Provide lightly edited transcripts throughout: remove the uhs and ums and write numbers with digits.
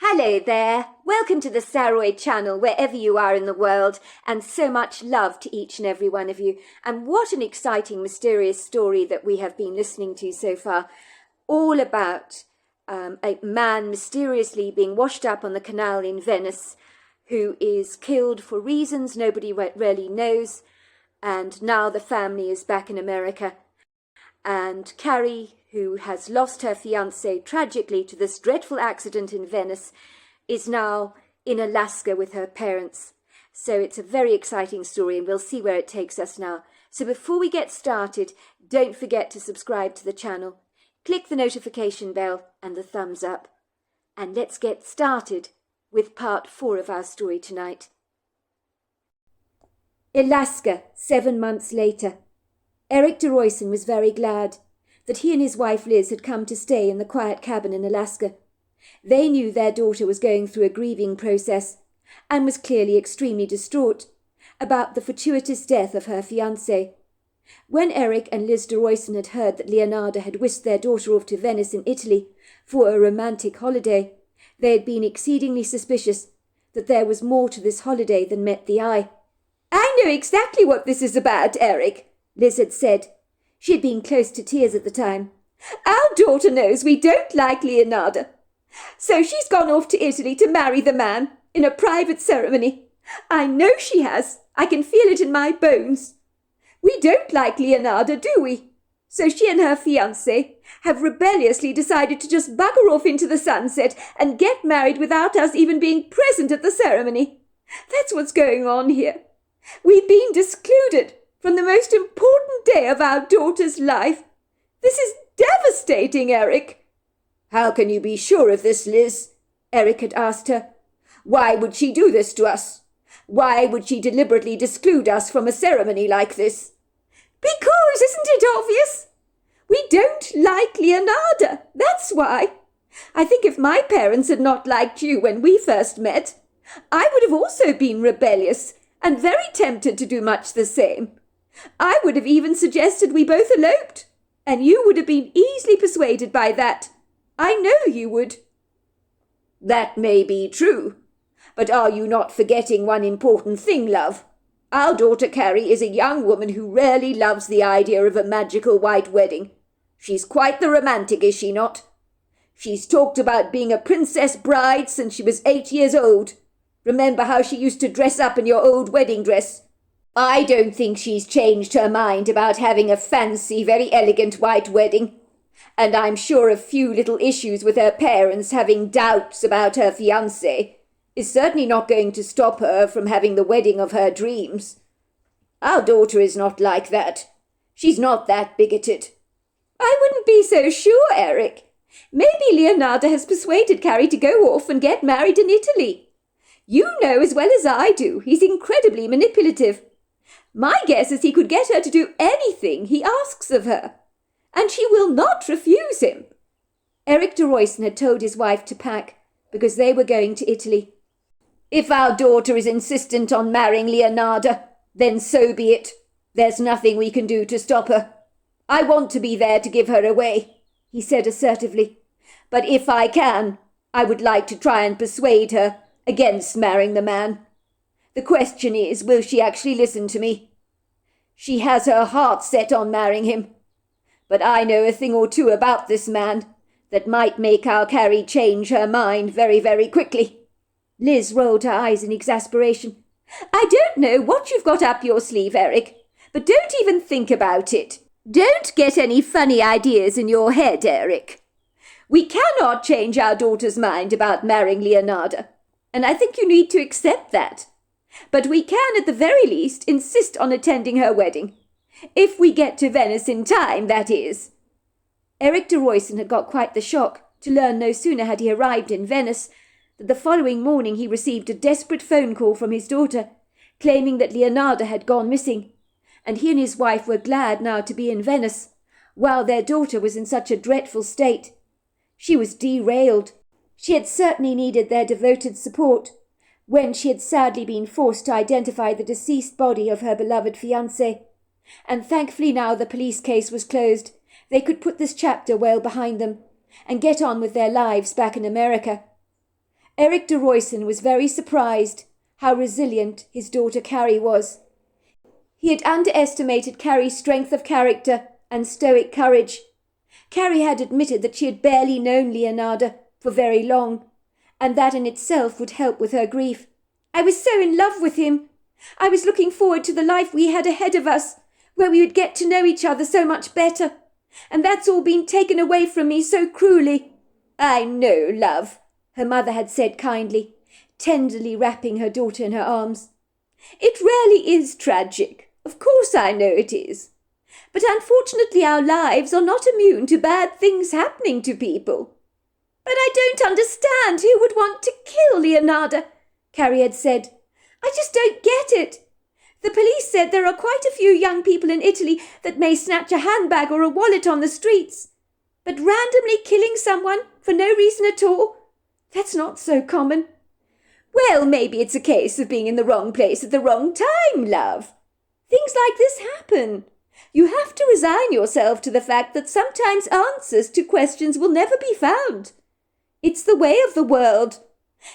Hello there, welcome to the Saroid channel wherever you are in the world, and so much love to each and every one of you. And what an exciting, mysterious story that we have been listening to so far, all about a man mysteriously being washed up on the canal in Venice, who is killed for reasons nobody really knows, and now the family is back in America. And Carrie, who has lost her fiancé tragically to this dreadful accident in Venice, is now in Alaska with her parents. So it's a very exciting story, and we'll see where it takes us now. So before we get started, don't forget to subscribe to the channel. Click the notification bell and the thumbs up. And let's get started with part 4 of our story tonight. Alaska, 7 months later. Eric de Royson was very glad that he and his wife Liz had come to stay in the quiet cabin in Alaska. They knew their daughter was going through a grieving process and was clearly extremely distraught about the fortuitous death of her fiancé. When Eric and Liz de Royson had heard that Leonardo had whisked their daughter off to Venice in Italy for a romantic holiday, they had been exceedingly suspicious that there was more to this holiday than met the eye. "I know exactly what this is about, Eric," Liz had said. She had been close to tears at the time. "Our daughter knows we don't like Leonardo, so she's gone off to Italy to marry the man in a private ceremony. I know she has. I can feel it in my bones. We don't like Leonardo, do we? So she and her fiancé have rebelliously decided to just bugger off into the sunset and get married without us even being present at the ceremony. That's what's going on here. We've been discluded from the most important day of our daughter's life. This is devastating, Eric." "How can you be sure of this, Liz?" Eric had asked her. "Why would she do this to us? Why would she deliberately disclude us from a ceremony like this?" "Because, isn't it obvious? We don't like Leonardo, that's why. I think if my parents had not liked you when we first met, I would have also been rebellious and very tempted to do much the same. I would have even suggested we both eloped, and you would have been easily persuaded by that. I know you would." "That may be true, but are you not forgetting one important thing, love? Our daughter Carrie is a young woman who rarely loves the idea of a magical white wedding. She's quite the romantic, is she not? She's talked about being a princess bride since she was 8 years old. Remember how she used to dress up in your old wedding dress? I don't think she's changed her mind about having a fancy, very elegant white wedding. And I'm sure a few little issues with her parents having doubts about her fiancé is certainly not going to stop her from having the wedding of her dreams. Our daughter is not like that. She's not that bigoted." "I wouldn't be so sure, Eric. Maybe Leonardo has persuaded Carrie to go off and get married in Italy. You know as well as I do he's incredibly manipulative. My guess is he could get her to do anything he asks of her, and she will not refuse him." Eric de Royson had told his wife to pack because they were going to Italy. "If our daughter is insistent on marrying Leonardo, then so be it. There's nothing we can do to stop her. I want to be there to give her away," he said assertively. "But if I can, I would like to try and persuade her against marrying the man. The question is, will she actually listen to me? She has her heart set on marrying him. But I know a thing or two about this man that might make our Carrie change her mind very, very quickly." Liz rolled her eyes in exasperation. "I don't know what you've got up your sleeve, Eric, but don't even think about it. Don't get any funny ideas in your head, Eric. We cannot change our daughter's mind about marrying Leonardo, and I think you need to accept that. But we can, at the very least, insist on attending her wedding. If we get to Venice in time, that is." Eric de Royson had got quite the shock to learn no sooner had he arrived in Venice that the following morning he received a desperate phone call from his daughter, claiming that Leonardo had gone missing, and he and his wife were glad now to be in Venice, while their daughter was in such a dreadful state. She was derailed. She had certainly needed their devoted support when she had sadly been forced to identify the deceased body of her beloved fiancé, and thankfully now the police case was closed, they could put this chapter well behind them and get on with their lives back in America. Eric de Royston was very surprised how resilient his daughter Carrie was. He had underestimated Carrie's strength of character and stoic courage. Carrie had admitted that she had barely known Leonardo for very long, and that in itself would help with her grief. "I was so in love with him. I was looking forward to the life we had ahead of us, where we would get to know each other so much better. And that's all been taken away from me so cruelly." "I know, love," her mother had said kindly, tenderly wrapping her daughter in her arms. "It really is tragic. Of course I know it is. But unfortunately our lives are not immune to bad things happening to people." "But I don't understand who would want to kill Leonardo," Carrie had said. "I just don't get it. The police said there are quite a few young people in Italy that may snatch a handbag or a wallet on the streets. But randomly killing someone for no reason at all, that's not so common." "Well, maybe it's a case of being in the wrong place at the wrong time, love. Things like this happen. You have to resign yourself to the fact that sometimes answers to questions will never be found. It's the way of the world.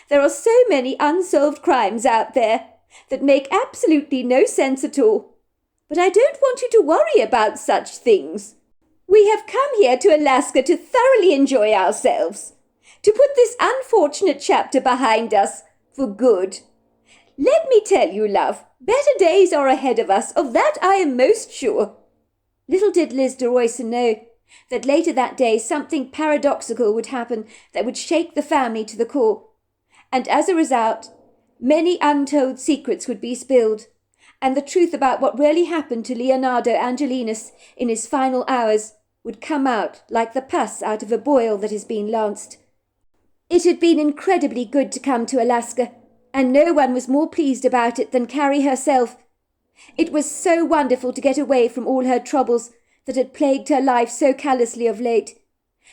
There are so many unsolved crimes out there that make absolutely no sense at all. But I don't want you to worry about such things. We have come here to Alaska to thoroughly enjoy ourselves, to put this unfortunate chapter behind us for good. Let me tell you, love, better days are ahead of us, of that I am most sure." Little did Liz de Royston know that later that day something paradoxical would happen that would shake the family to the core. And as a result, many untold secrets would be spilled, and the truth about what really happened to Leonardo Angelinus in his final hours would come out like the pus out of a boil that has been lanced. It had been incredibly good to come to Alaska, and no one was more pleased about it than Carrie herself. It was so wonderful to get away from all her troubles that had plagued her life so callously of late.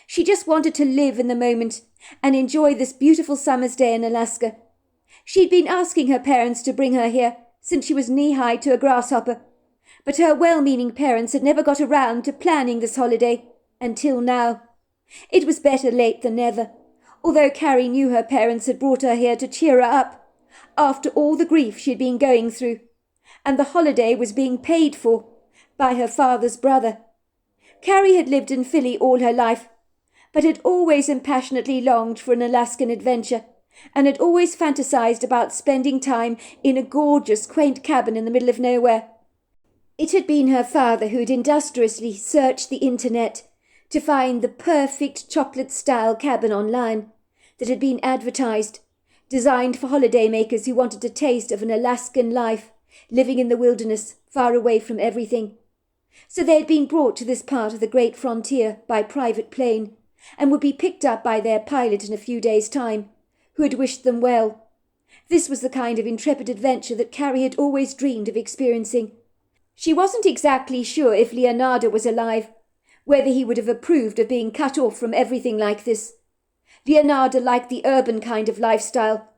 She just wanted to live in the moment and enjoy this beautiful summer's day in Alaska. She'd been asking her parents to bring her here since she was knee-high to a grasshopper, but her well-meaning parents had never got around to planning this holiday until now. It was better late than never, although Carrie knew her parents had brought her here to cheer her up after all the grief she had been going through, and the holiday was being paid for by her father's brother. Carrie had lived in Philly all her life, but had always and passionately longed for an Alaskan adventure, and had always fantasized about spending time in a gorgeous, quaint cabin in the middle of nowhere. It had been her father who had industriously searched the internet to find the perfect chocolate-style cabin online that had been advertised, designed for holidaymakers who wanted a taste of an Alaskan life, living in the wilderness, far away from everything. So they had been brought to this part of the great frontier by private plane, and would be picked up by their pilot in a few days' time, who had wished them well. This was the kind of intrepid adventure that Carrie had always dreamed of experiencing. She wasn't exactly sure if Leonardo was alive, whether he would have approved of being cut off from everything like this. Leonardo liked the urban kind of lifestyle,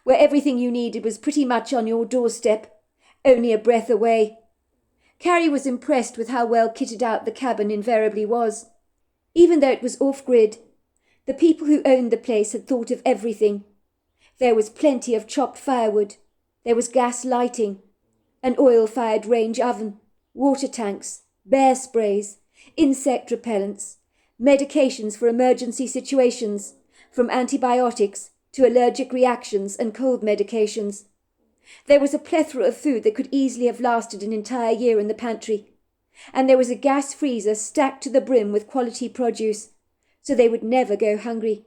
where everything you needed was pretty much on your doorstep, only a breath away. Carrie was impressed with how well kitted out the cabin invariably was. Even though it was off-grid, the people who owned the place had thought of everything. There was plenty of chopped firewood, there was gas lighting, an oil-fired range oven, water tanks, bear sprays, insect repellents, medications for emergency situations, from antibiotics to allergic reactions and cold medications. There was a plethora of food that could easily have lasted an entire year in the pantry, and there was a gas freezer stacked to the brim with quality produce, so they would never go hungry.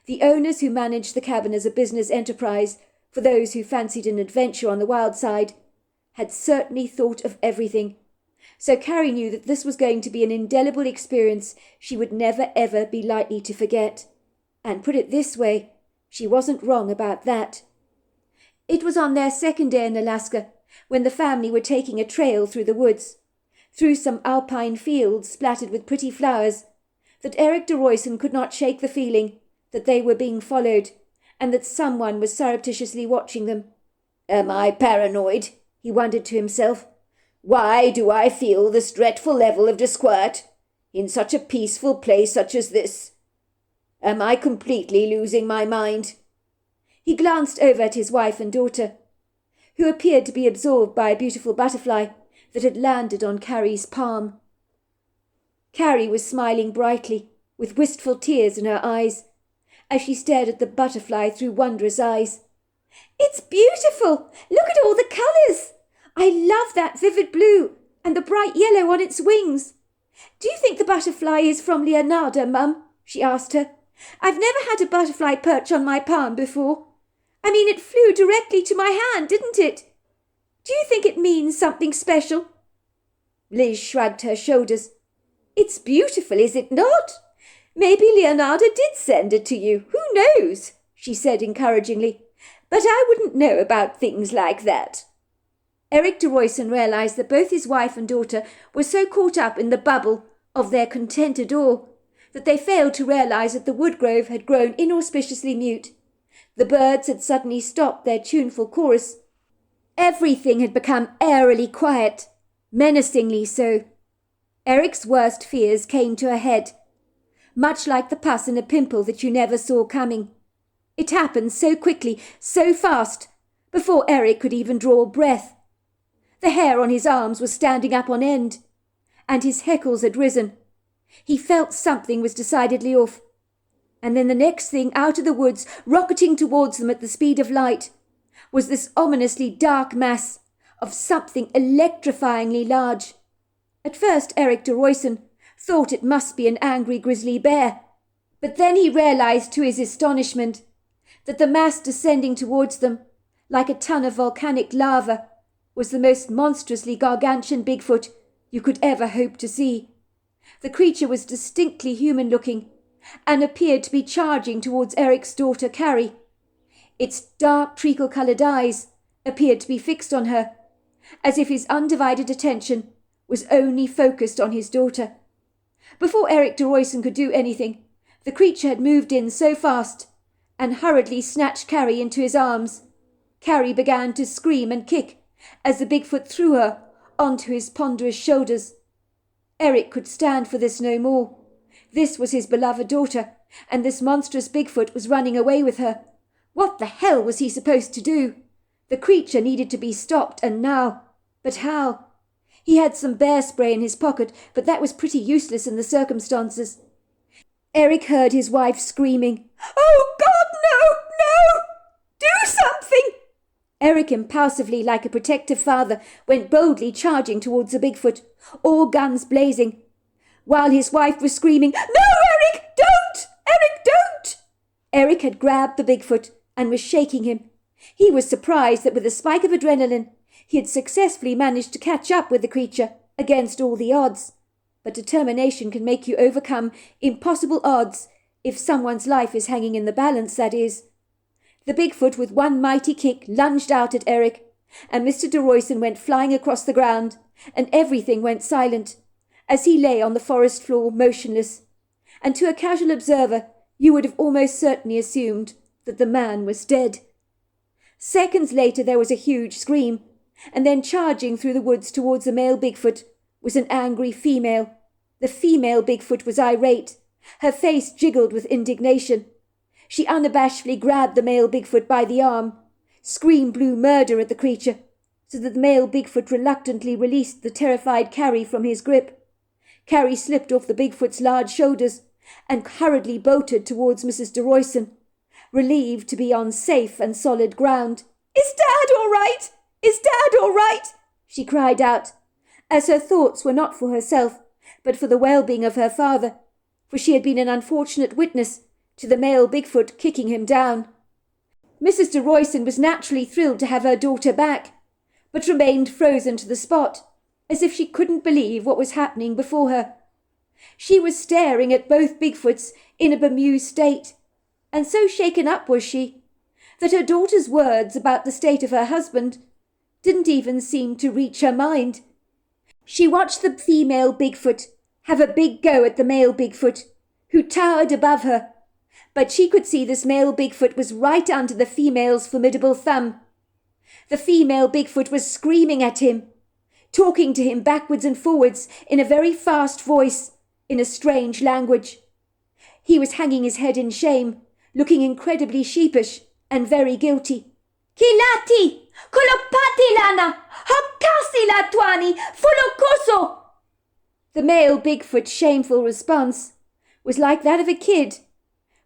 The owners who managed the cabin as a business enterprise for those who fancied an adventure on the wild side had certainly thought of everything, so Carrie knew that this was going to be an indelible experience she would never ever be likely to forget. And put it this way, she wasn't wrong about that. It was on their second day in Alaska, when the family were taking a trail through the woods, through some alpine fields splattered with pretty flowers, that Eric de Royston could not shake the feeling that they were being followed, and that someone was surreptitiously watching them. "Am I paranoid?" he wondered to himself. "Why do I feel this dreadful level of disquiet in such a peaceful place such as this? Am I completely losing my mind? He glanced over at his wife and daughter, who appeared to be absorbed by a beautiful butterfly that had landed on Carrie's palm. Carrie was smiling brightly, with wistful tears in her eyes, as she stared at the butterfly through wondrous eyes. "It's beautiful! Look at all the colours! I love that vivid blue and the bright yellow on its wings. Do you think the butterfly is from Leonardo, Mum?" she asked her. "I've never had a butterfly perch on my palm before. I mean, it flew directly to my hand, didn't it? Do you think it means something special?" Liz shrugged her shoulders. "It's beautiful, is it not? Maybe Leonardo did send it to you. Who knows?" she said encouragingly. "But I wouldn't know about things like that." Eric de Royston realised that both his wife and daughter were so caught up in the bubble of their contented awe that they failed to realise that the wood grove had grown inauspiciously mute. The birds had suddenly stopped their tuneful chorus. Everything had become airily quiet, menacingly so. Eric's worst fears came to a head, much like the pus in a pimple that you never saw coming. It happened so quickly, so fast, before Eric could even draw breath. The hair on his arms was standing up on end, and his hackles had risen. He felt something was decidedly off. And then the next thing, out of the woods, rocketing towards them at the speed of light, was this ominously dark mass of something electrifyingly large. At first Eric de Royston thought it must be an angry grizzly bear, but then he realised to his astonishment that the mass descending towards them, like a ton of volcanic lava, was the most monstrously gargantuan Bigfoot you could ever hope to see. The creature was distinctly human-looking, and appeared to be charging towards Eric's daughter Carrie. Its dark treacle-coloured eyes appeared to be fixed on her, as if his undivided attention was only focused on his daughter. Before Eric de Royston could do anything, the creature had moved in so fast and hurriedly snatched Carrie into his arms. Carrie began to scream and kick as the Bigfoot threw her onto his ponderous shoulders. Eric could stand for this no more. This was his beloved daughter, and this monstrous Bigfoot was running away with her. What the hell was he supposed to do? The creature needed to be stopped, and now. But how? He had some bear spray in his pocket, but that was pretty useless in the circumstances. Eric heard his wife screaming, "Oh, God, no! No! Do something!" Eric, impulsively, like a protective father, went boldly charging towards the Bigfoot, all guns blazing, while his wife was screaming, "No, Eric, don't! Eric, don't!" Eric had grabbed the Bigfoot and was shaking him. He was surprised that with a spike of adrenaline, he had successfully managed to catch up with the creature against all the odds. But determination can make you overcome impossible odds if someone's life is hanging in the balance, that is. The Bigfoot, with one mighty kick, lunged out at Eric, and Mr. de Royston went flying across the ground, and everything went silent, as he lay on the forest floor motionless, and to a casual observer you would have almost certainly assumed that the man was dead. Seconds later there was a huge scream, and then charging through the woods towards the male Bigfoot was an angry female. The female Bigfoot was irate. Her face jiggled with indignation. She unabashedly grabbed the male Bigfoot by the arm. Scream blew murder at the creature, so that the male Bigfoot reluctantly released the terrified Carrie from his grip. Carrie slipped off the Bigfoot's large shoulders and hurriedly bolted towards Mrs. de Royston, relieved to be on safe and solid ground. "Is Dad all right? Is Dad all right?" she cried out, as her thoughts were not for herself, but for the well-being of her father, for she had been an unfortunate witness to the male Bigfoot kicking him down. Mrs. de Royston was naturally thrilled to have her daughter back, but remained frozen to the spot, as if she couldn't believe what was happening before her. She was staring at both Bigfoots in a bemused state, and so shaken up was she, that her daughter's words about the state of her husband didn't even seem to reach her mind. She watched the female Bigfoot have a big go at the male Bigfoot, who towered above her, but she could see this male Bigfoot was right under the female's formidable thumb. The female Bigfoot was screaming at him, talking to him backwards and forwards in a very fast voice, in a strange language. He was hanging his head in shame, looking incredibly sheepish, and very guilty. Kilati! Kolopati lana! Hokasi latwani! Folokoso! The male Bigfoot's shameful response was like that of a kid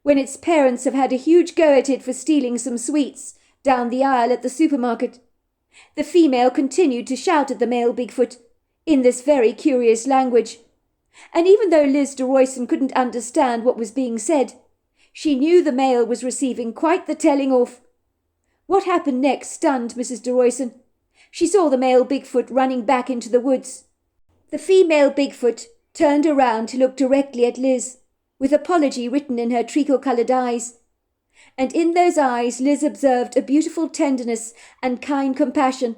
when its parents have had a huge go at it for stealing some sweets down the aisle at the supermarket. The female continued to shout at the male Bigfoot in this very curious language, and even though Liz de Royston couldn't understand what was being said, she knew the male was receiving quite the telling off. What happened next stunned Mrs. de Royston. She saw the male Bigfoot running back into the woods. The female Bigfoot turned around to look directly at Liz, with apology written in her treacle-coloured eyes. And in those eyes Liz observed a beautiful tenderness and kind compassion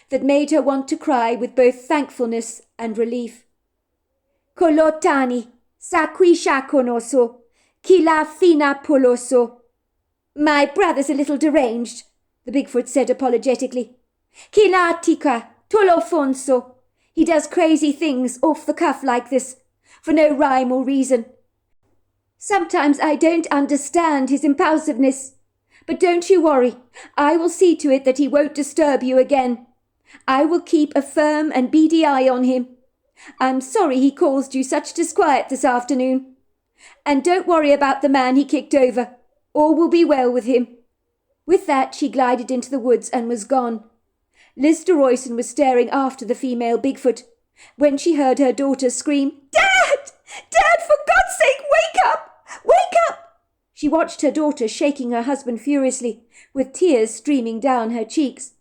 that made her want to cry with both thankfulness and relief. Kolotani, sakwisha konoso, kila fina poloso. My brother's a little deranged, the Bigfoot said apologetically. Kila tika, tolofonso. He does crazy things off the cuff like this, for no rhyme or reason. Sometimes I don't understand his impulsiveness, but don't you worry. I will see to it that he won't disturb you again. I will keep a firm and beady eye on him. I'm sorry he caused you such disquiet this afternoon. And don't worry about the man he kicked over. All will be well with him. With that she glided into the woods and was gone. Liz de Royston was staring after the female Bigfoot when she heard her daughter scream, "Dad! Dad, for God's sake, wake up! Wake up!" She watched her daughter shaking her husband furiously, with tears streaming down her cheeks.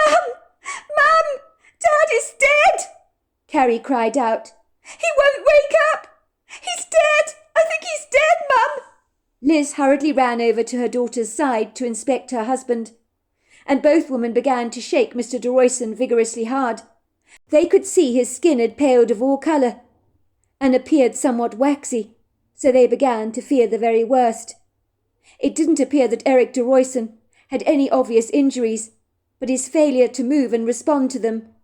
"Mum! Mum! Dad is dead!" Carrie cried out. "He won't wake up! He's dead! I think he's dead, Mum!" Liz hurriedly ran over to her daughter's side to inspect her husband, and both women began to shake Mr. de Royston vigorously hard. They could see his skin had paled of all colour, and appeared somewhat waxy, so they began to fear the very worst. It didn't appear that Eric de Royston had any obvious injuries, but his failure to move and respond to them,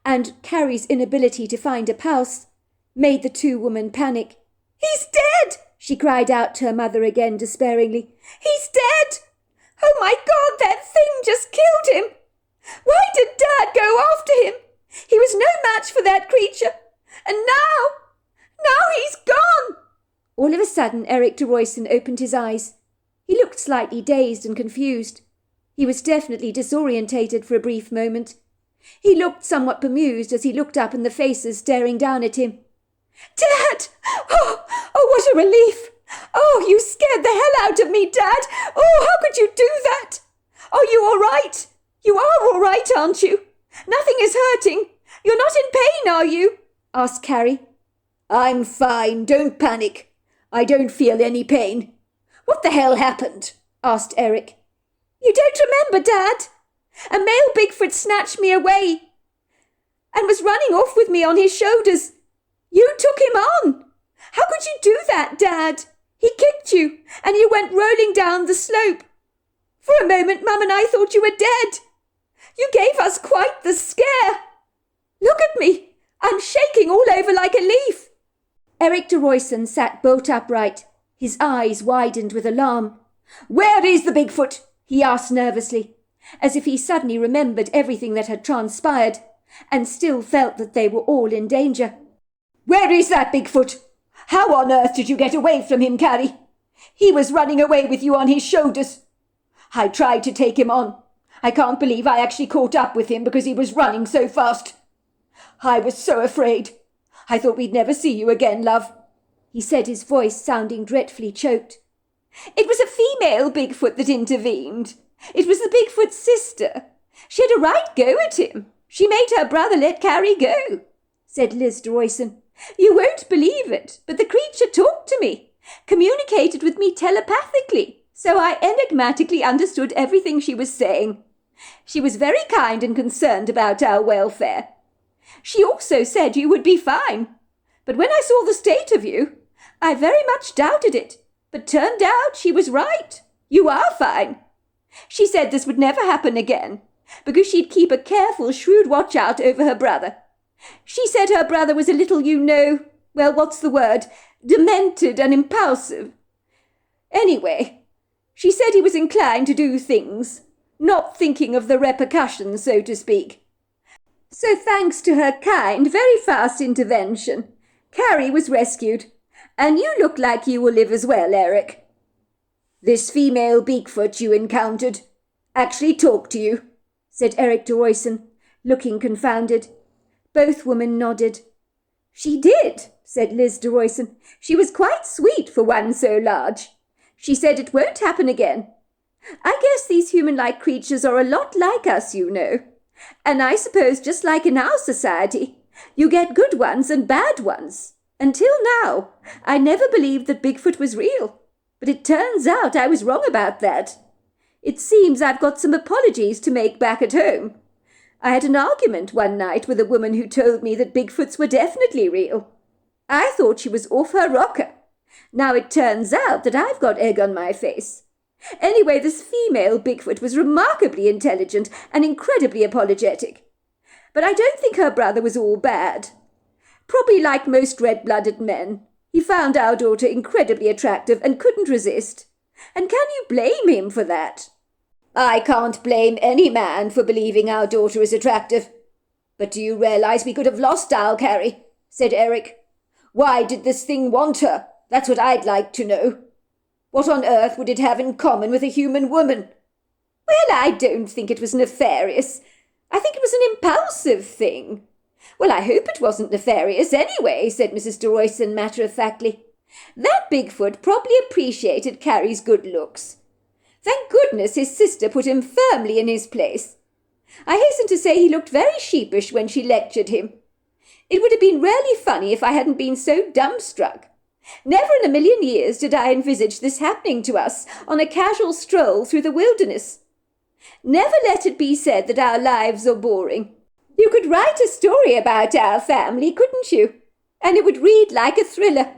and Carrie's inability to find a pulse, made the two women panic. "He's dead!" she cried out to her mother again despairingly. "He's dead! Oh my God, that thing just killed him! Why did Dad go after him? He was no match for that creature, and now he's gone!" All of a sudden Eric de Royston opened his eyes. He looked slightly dazed and confused. He was definitely disorientated for a brief moment. He looked somewhat bemused as he looked up in the faces staring down at him. "Dad! Oh, what a relief! Oh, you scared the hell out of me, Dad! Oh, how could you do that? Are you all right? You are all right, aren't you? Nothing is hurting. You're not in pain, are you?" asked Carrie. "I'm fine, don't panic. I don't feel any pain. What the hell happened?" asked Eric. "You don't remember, Dad? A male Bigfoot snatched me away and was running off with me on his shoulders. You took him on. How could you do that, Dad? He kicked you and you went rolling down the slope. For a moment, Mum and I thought you were dead. You gave us quite the scare. Look at me. I'm shaking all over like a leaf." Eric de Royston sat bolt upright, his eyes widened with alarm. "Where is the Bigfoot?" he asked nervously, as if he suddenly remembered everything that had transpired, and still felt that they were all in danger. "Where is that Bigfoot? How on earth did you get away from him, Carrie? He was running away with you on his shoulders. I tried to take him on. I can't believe I actually caught up with him because he was running so fast. I was so afraid. I thought we'd never see you again, love," he said, his voice sounding dreadfully choked. "It was a female Bigfoot that intervened. It was the Bigfoot's sister. She had a right go at him. She made her brother let Carrie go," said Liz de Royston. "You won't believe it, but the creature talked to me, communicated with me telepathically, so I enigmatically understood everything she was saying. She was very kind and concerned about our welfare. She also said you would be fine, but when I saw the state of you, I very much doubted it, but turned out she was right. You are fine. She said this would never happen again, because she'd keep a careful, shrewd watch out over her brother. She said her brother was a little, demented and impulsive. Anyway, She said he was inclined to do things, not thinking of the repercussions, so to speak. So thanks to her kind, very fast intervention, Carrie was rescued, and you look like you will live as well, Eric. This female Bigfoot you encountered actually talked to you, said Eric de Royston, looking confounded. Both women nodded. She did, said Liz de Royston. She was quite sweet for one so large. She said it won't happen again. I guess these human-like creatures are a lot like us, you know. And I suppose just like in our society, you get good ones and bad ones. Until now, I never believed that Bigfoot was real. But it turns out I was wrong about that. It seems I've got some apologies to make back at home. I had an argument one night with a woman who told me that Bigfoots were definitely real. I thought she was off her rocker. Now it turns out that I've got egg on my face. Anyway, this female Bigfoot was remarkably intelligent and incredibly apologetic. But I don't think her brother was all bad. Probably like most red-blooded men, he found our daughter incredibly attractive and couldn't resist. And can you blame him for that? I can't blame any man for believing our daughter is attractive. But do you realize we could have lost our Carrie? Said Eric. Why did this thing want her? That's what I'd like to know. What on earth would it have in common with a human woman? Well, I don't think it was nefarious. I think it was an impulsive thing. Well, I hope it wasn't nefarious anyway, said Mrs. de Royston matter-of-factly. That Bigfoot probably appreciated Carrie's good looks. Thank goodness his sister put him firmly in his place. I hasten to say he looked very sheepish when she lectured him. It would have been really funny if I hadn't been so dumbstruck. Never in a million years did I envisage this happening to us on a casual stroll through the wilderness. Never let it be said that our lives are boring. You could write a story about our family, couldn't you? And it would read like a thriller.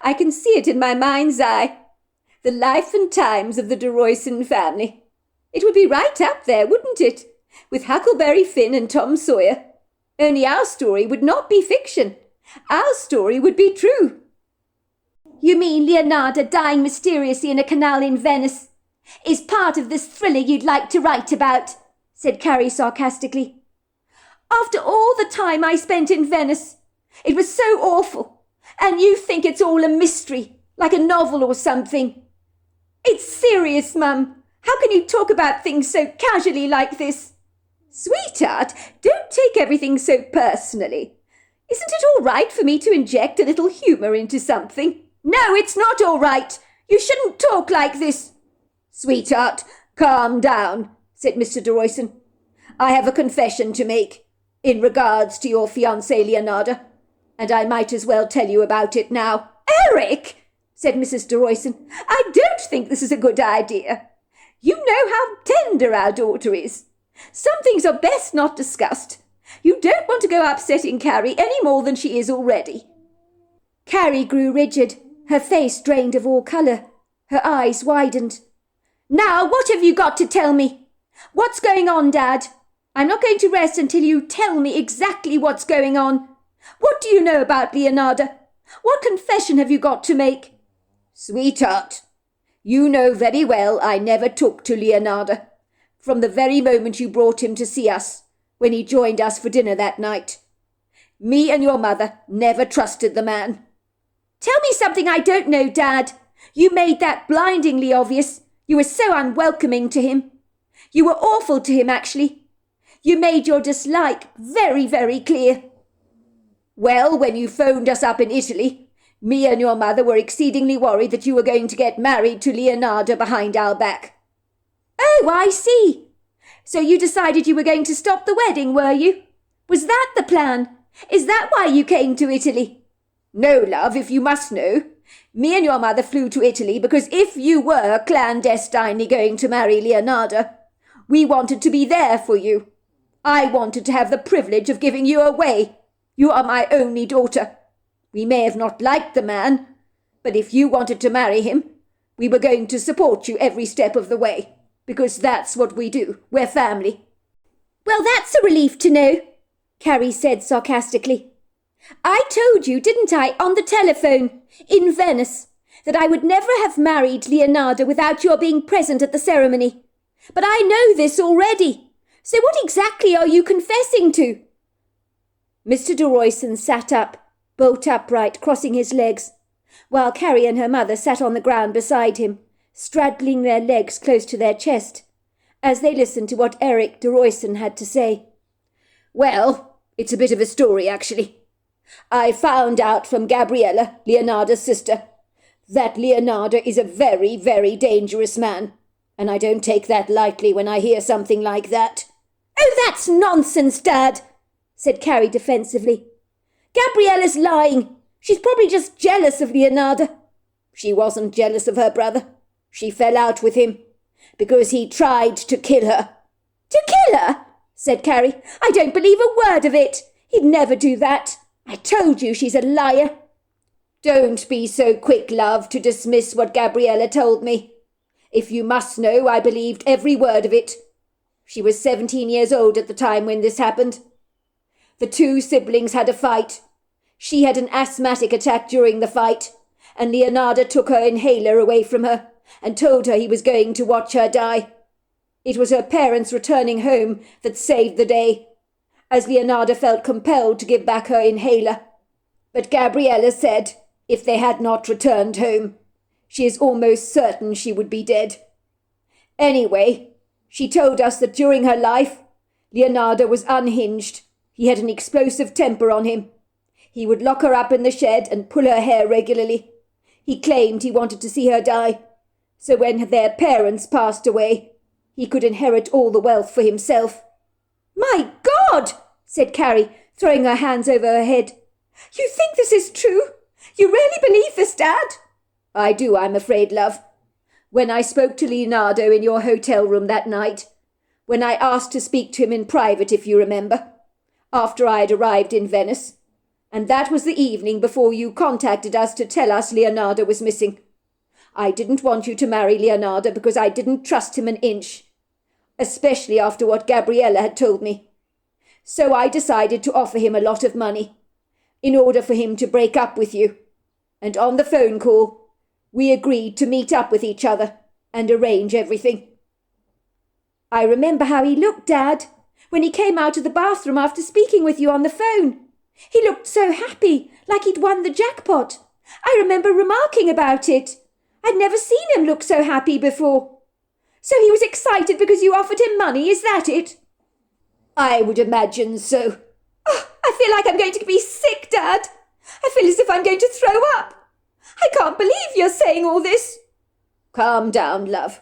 I can see it in my mind's eye. The life and times of the de Royston family. It would be right up there, wouldn't it? With Huckleberry Finn and Tom Sawyer. Only our story would not be fiction. Our story would be true. You mean Leonardo dying mysteriously in a canal in Venice is part of this thriller you'd like to write about, said Carrie sarcastically. After all the time I spent in Venice, it was so awful, and you think it's all a mystery, like a novel or something. It's serious, Mum. How can you talk about things so casually like this? Sweetheart, don't take everything so personally. Isn't it all right for me to inject a little humour into something? No, it's not all right. You shouldn't talk like this. Sweetheart, calm down, said Mr. de Royston. I have a confession to make in regards to your fiancé Leonardo, and I might as well tell you about it now. Eric, said Mrs. de Royston, I don't think this is a good idea. You know how tender our daughter is. Some things are best not discussed. You don't want to go upsetting Carrie any more than she is already. Carrie grew rigid, her face drained of all colour, her eyes widened. Now, what have you got to tell me? What's going on, Dad? I'm not going to rest until you tell me exactly what's going on. What do you know about Leonardo? What confession have you got to make? Sweetheart, you know very well I never took to Leonardo, from the very moment you brought him to see us, when he joined us for dinner that night. Me and your mother never trusted the man. Tell me something I don't know, Dad. You made that blindingly obvious. You were so unwelcoming to him. You were awful to him, actually. You made your dislike very, very clear. Well, when you phoned us up in Italy, me and your mother were exceedingly worried that you were going to get married to Leonardo behind our back. Oh, I see. So you decided you were going to stop the wedding, were you? Was that the plan? Is that why you came to Italy? No, love, if you must know. Me and your mother flew to Italy because if you were clandestinely going to marry Leonardo, we wanted to be there for you. I wanted to have the privilege of giving you away. You are my only daughter. We may have not liked the man, but if you wanted to marry him, we were going to support you every step of the way, because that's what we do. We're family. Well, that's a relief to know, Carrie said sarcastically. I told you, didn't I, on the telephone, in Venice, that I would never have married Leonardo without your being present at the ceremony. But I know this already. So what exactly are you confessing to?" Mr. de Royston sat up, bolt upright, crossing his legs, while Carrie and her mother sat on the ground beside him, straddling their legs close to their chest, as they listened to what Eric de Royston had to say. "Well, it's a bit of a story, actually. I found out from Gabriella, Leonardo's sister, that Leonardo is a very, very dangerous man, and I don't take that lightly when I hear something like that." "Oh, that's nonsense, Dad," said Carrie defensively. "Gabriella's lying. She's probably just jealous of Leonardo." "She wasn't jealous of her brother. She fell out with him because he tried to kill her." "To kill her?" said Carrie. "I don't believe a word of it. He'd never do that. I told you she's a liar." "Don't be so quick, love, to dismiss what Gabriella told me. If you must know, I believed every word of it. She was 17 years old at the time when this happened. The two siblings had a fight. She had an asthmatic attack during the fight, and Leonardo took her inhaler away from her and told her he was going to watch her die. It was her parents returning home that saved the day, as Leonardo felt compelled to give back her inhaler. But Gabriella said if they had not returned home, she is almost certain she would be dead. Anyway, she told us that during her life, Leonardo was unhinged. He had an explosive temper on him. He would lock her up in the shed and pull her hair regularly. He claimed he wanted to see her die, so when their parents passed away, he could inherit all the wealth for himself." "My God!" said Carrie, throwing her hands over her head. "You think this is true? You really believe this, Dad?" "I do, I'm afraid, love. When I spoke to Leonardo in your hotel room that night, when I asked to speak to him in private, if you remember, after I had arrived in Venice, and that was the evening before you contacted us to tell us Leonardo was missing. I didn't want you to marry Leonardo because I didn't trust him an inch, especially after what Gabriella had told me. So I decided to offer him a lot of money, in order for him to break up with you. And on the phone call, we agreed to meet up with each other and arrange everything." "I remember how he looked, Dad, when he came out of the bathroom after speaking with you on the phone. He looked so happy, like he'd won the jackpot. I remember remarking about it. I'd never seen him look so happy before. So he was excited because you offered him money, is that it?" "I would imagine so." "Oh, I feel like I'm going to be sick, Dad. I feel as if I'm going to throw up. I can't believe you're saying all this." "Calm down, love.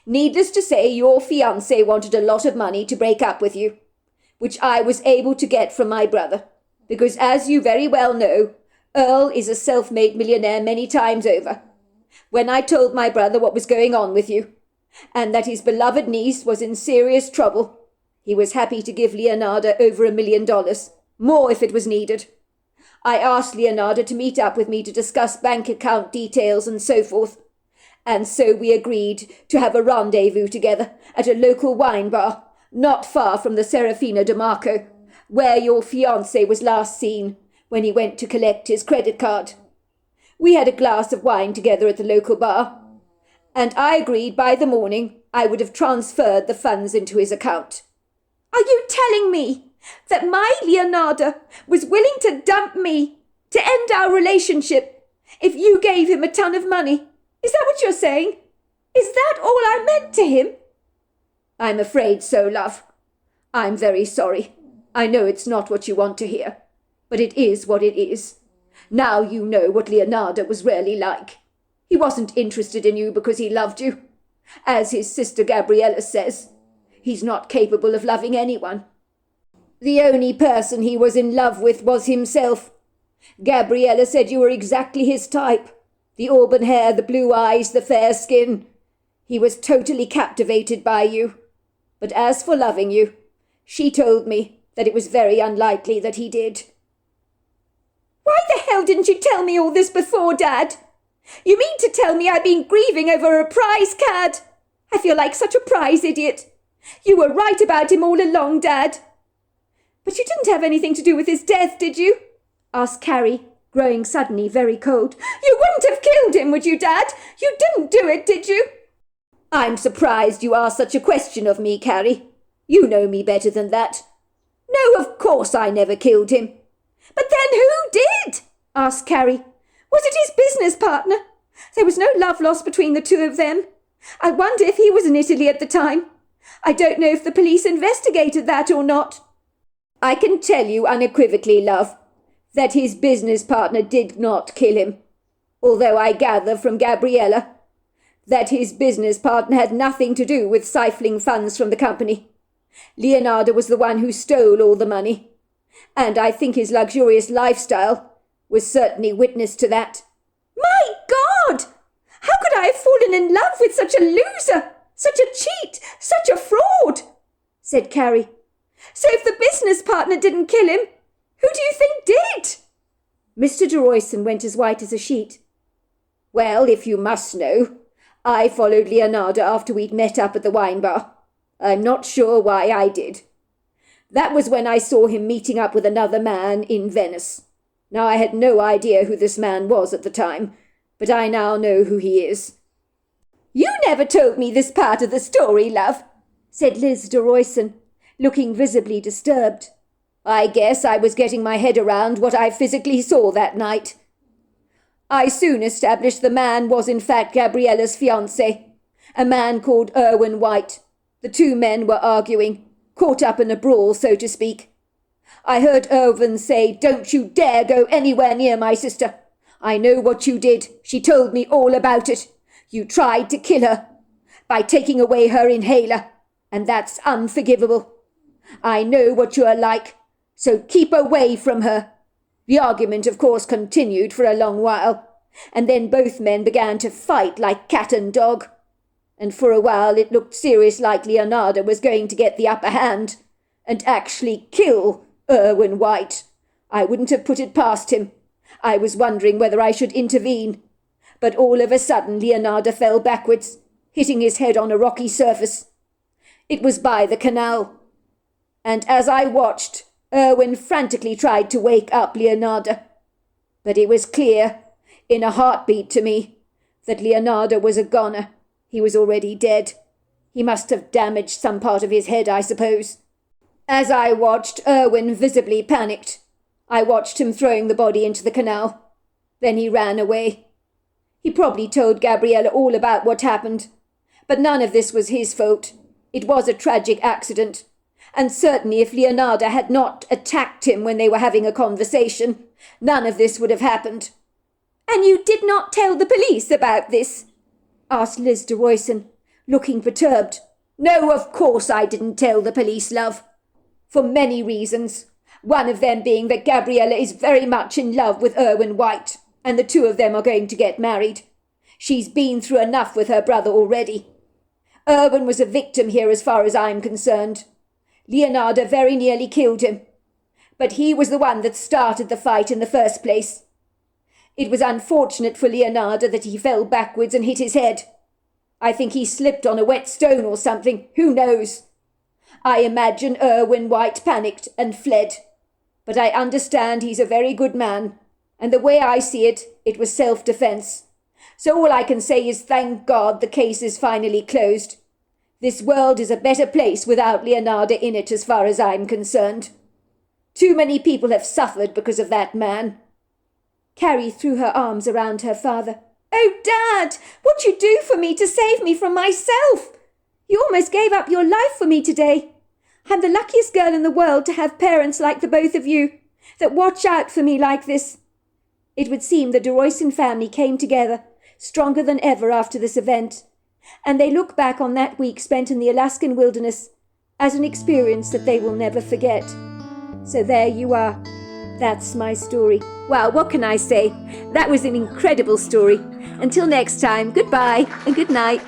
Needless to say, your fiancé wanted a lot of money to break up with you, which I was able to get from my brother, because as you very well know, Earl is a self-made millionaire many times over. When I told my brother what was going on with you, and that his beloved niece was in serious trouble, he was happy to give Leonardo over $1 million, more if it was needed. I asked Leonardo to meet up with me to discuss bank account details and so forth, and so we agreed to have a rendezvous together at a local wine bar, not far from the Serafino de Marco, where your fiancé was last seen when he went to collect his credit card. We had a glass of wine together at the local bar, and I agreed by the morning I would have transferred the funds into his account." "Are you telling me that my Leonardo was willing to dump me to end our relationship if you gave him a ton of money? Is that what you're saying? Is that all I meant to him?" "I'm afraid so, love. I'm very sorry. I know it's not what you want to hear, but it is what it is. Now you know what Leonardo was really like. He wasn't interested in you because he loved you. As his sister Gabriella says, he's not capable of loving anyone. The only person he was in love with was himself. Gabriella said you were exactly his type. The auburn hair, the blue eyes, the fair skin. He was totally captivated by you. But as for loving you, she told me that it was very unlikely that he did." "Why the hell didn't you tell me all this before, Dad? You mean to tell me I've been grieving over a prize cad? I feel like such a prize idiot. You were right about him all along, Dad." "But you didn't have anything to do with his death, did you?" asked Carrie, growing suddenly very cold. "You wouldn't have killed him, would you, Dad? You didn't do it, did you?" "I'm surprised you asked such a question of me, Carrie. You know me better than that." "No, of course I never killed him." "But then who did?" asked Carrie. "Was it his business partner? There was no love lost between the two of them. I wonder if he was in Italy at the time. I don't know if the police investigated that or not." "I can tell you unequivocally, love, that his business partner did not kill him, although I gather from Gabriella that his business partner had nothing to do with siphoning funds from the company. Leonardo was the one who stole all the money, and I think his luxurious lifestyle was certainly witness to that." "My God! How could I have fallen in love with such a loser, such a cheat, such a fraud?" said Carrie. "So if the business partner didn't kill him, who do you think did?" Mr. de Royston went as white as a sheet. "Well, if you must know, I followed Leonardo after we'd met up at the wine bar. I'm not sure why I did. That was when I saw him meeting up with another man in Venice. Now, I had no idea who this man was at the time, but I now know who he is." "You never told me this part of the story, love," said Liz de Royston, looking visibly disturbed. "I guess I was getting my head around what I physically saw that night. I soon established the man was in fact Gabriella's fiancé, a man called Erwin White. The two men were arguing, caught up in a brawl, so to speak. I heard Erwin say, 'Don't you dare go anywhere near my sister. I know what you did. She told me all about it. You tried to kill her by taking away her inhaler, and that's unforgivable. I know what you are like, so keep away from her.' The argument, of course, continued for a long while, and then both men began to fight like cat and dog. And for a while it looked serious like Leonardo was going to get the upper hand and actually kill Erwin White. I wouldn't have put it past him. I was wondering whether I should intervene. But all of a sudden Leonardo fell backwards, hitting his head on a rocky surface. It was by the canal. And as I watched, Erwin frantically tried to wake up Leonardo. But it was clear, in a heartbeat to me, that Leonardo was a goner. He was already dead. He must have damaged some part of his head, I suppose. As I watched, Erwin visibly panicked. I watched him throwing the body into the canal. Then he ran away. He probably told Gabriella all about what happened. But none of this was his fault. It was a tragic accident. And certainly if Leonardo had not attacked him when they were having a conversation, none of this would have happened." "And you did not tell the police about this?" asked Liz de Royston, looking perturbed. "No, of course I didn't tell the police, love. For many reasons. One of them being that Gabriella is very much in love with Erwin White, and the two of them are going to get married. She's been through enough with her brother already. Erwin was a victim here as far as I'm concerned. Leonardo very nearly killed him. But he was the one that started the fight in the first place. It was unfortunate for Leonardo that he fell backwards and hit his head. I think he slipped on a wet stone or something, who knows? I imagine Erwin White panicked and fled. But I understand he's a very good man, and the way I see it, it was self-defense. So all I can say is thank God the case is finally closed. This world is a better place without Leonardo in it as far as I'm concerned. Too many people have suffered because of that man." Carrie threw her arms around her father. "Oh, Dad, what'd you do for me to save me from myself? You almost gave up your life for me today. I'm the luckiest girl in the world to have parents like the both of you, that watch out for me like this." It would seem the de Royston family came together, stronger than ever after this event, and they look back on that week spent in the Alaskan wilderness as an experience that they will never forget. So there you are. That's my story. Well, what can I say? That was an incredible story. Until next time, goodbye and good night.